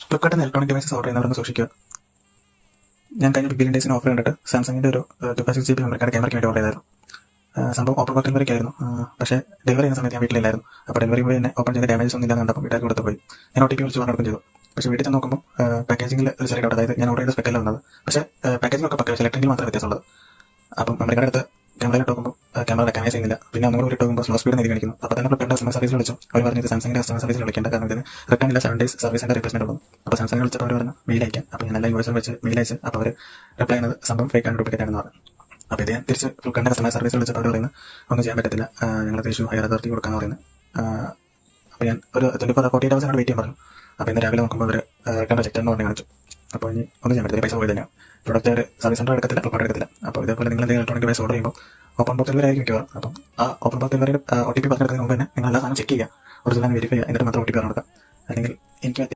ഫ്ലിപ്കാർട്ടിൽ നിന്ന് electronic devices order ചെയ്യുന്നവരൊന്ന് സൂക്ഷിക്കുക. ഞാൻ കഴിഞ്ഞ ബിഗ് ബില്യൺ ഡേയ്സിന് ഓഫർ കണ്ടിട്ട് സാംസങ്ങിൻ്റെ ഒരു 256GB മെമ്മറി കാർഡ് ക്യാമറയ്ക്ക് വേണ്ടി ഓർഡർ ചെയ്തായിരുന്നു. സംഭവം ഓപ്പൺ ബോക്സ് ഡെലിവറിക്ക് ആയിരുന്നു. പക്ഷേ ഡെലിവറി ചെയ്യുന്ന സമയത്ത് ഞാൻ വീട്ടിലില്ലായിരുന്നു. അപ്പോൾ ഡെലിവറി പോയി തന്നെ ഓപ്പൺ ചെയ്ത ഡാമേജസ് ഒന്നും ഇല്ലാന്ന് കണ്ടപ്പോൾ വീട്ടിൽ കൊടുത്ത് പോയി. ഞാൻ OTP വിളിച്ച് പറഞ്ഞെടുക്കും ചെയ്തു. പക്ഷേ വീട്ടിൽ ചെന്ന് നോക്കുമ്പോൾ പാക്കേജിംഗിൽ ഒരു ചെറിയ ഡൗട്ട്. അതായത് ഞാൻ ഓർഡർ ചെയ്ത സ്പെക്കല്ല വന്നത്. പക്ഷേ പാക്കേജിംഗ് ഒക്കെ പക്ക, ഇലക്ട്രിക്കിൽ മാത്രമേ വ്യത്യാസമുള്ളത്. അപ്പം മെമ്മറി കാർഡ് എടുത്ത് ക്യാമറയിൽ നോക്കുമ്പോൾ ക്യാമറ റെക്കഗ്നൈസ് ചെയ്യുന്നില്ല. പിന്നെ ഒന്നുകൂടി ഇട്ട് നോക്കുമ്പോൾ സ്ലോ സ്പീഡ് നീതി കാണിക്കുന്നു. അപ്പോൾ തന്നെ ഫ്ലിപ്കാർട്ട് കസ്റ്റമർ സർവീസിൽ വിളിച്ചു. അവർ പറഞ്ഞത് സാംസങ്ങിൻ്റെ കസ്റ്റമർ സർവീസിൽ വിളിക്കേണ്ട, കാരണം ഇതിന് റിട്ടേൺ ഇല്ല, 7 days സർവീസിൻ്റെ റിപ്ലേസ്മെന്റ് ഉള്ളൂ. അപ്പോൾ സാംസങ് വിളിച്ചപ്പോൾ അവർ പറഞ്ഞു മെയിൽ അയക്കാം. അപ്പോൾ ഞാൻ എല്ലാ യൂസർ വെച്ച് മെയിൽ അയച്ച് അപ്പോൾ അവർ റിപ്ലൈ ചെയ്യുന്നത് സംഭവം ഫേക്ക് ആണ്, ഡ്യൂപ്ലിക്കേറ്റ് ആണെന്ന് പറഞ്ഞു. അപ്പോൾ ഇത് ഞാൻ തിരിച്ച് ഫ്ലിപ്കാർട്ടിൻ്റെ കസ്റ്റമർ സർവീസിൽ വിളിച്ചപ്പോൾ അവർ പറയുന്നത് ഒന്നും ചെയ്യാൻ പറ്റത്തില്ല, ഞങ്ങൾ ഇഷ്യൂ ഹയർ അതോറിറ്റി കൊടുക്കാമെന്ന് പറയുന്നത്. അപ്പോൾ ഞാൻ ഒരു 48 hours വെയിറ്റ് ചെയ്യാൻ പറഞ്ഞു. അപ്പോൾ ഇന്ന് രാവിലെ നോക്കുമ്പോൾ അവർ റിട്ടേൺ റിജക്റ്റ് എന്ന് പറഞ്ഞ് കാണിച്ചു. അപ്പോൾ ഇനി ഒന്നും ചെയ്യാൻ പറ്റില്ല, പൈസ പോയി തന്നെയാണ്. പ്രൊഡക്റ്റ് സർവീസ് സെൻ്റർ എടുക്കത്തില്ല, ഫ്ലിപ്കാർട്ട് എടുക്കത്തില്ല. അപ്പോൾ ഇതേപോലെ നിങ്ങൾ എന്തെങ്കിലും ഇലക്ട്രോണിക് ഡിവൈസ് ഓർഡർ ചെയ്യുമ്പോൾ ഓപ്പൺ ബോക്സ് ഡെലിവറി ആയിരിക്കും മിക്കവാറും. അപ്പം ആ ഓപ്പൺ ബോക്സ് ഡെലിവറി OTP പറഞ്ഞെടുക്കുന്നതിന് മുമ്പ് തന്നെ നിങ്ങൾ എല്ലാ സാധനം ചെക്ക് ചെയ്യുക, ഒറിജിനൽ വെരിഫൈ ചെയ്യുക, എന്നിട്ട് മാത്രം OTP പറഞ്ഞു കൊടുക്കുക. അല്ലെങ്കിൽ എനിക്ക്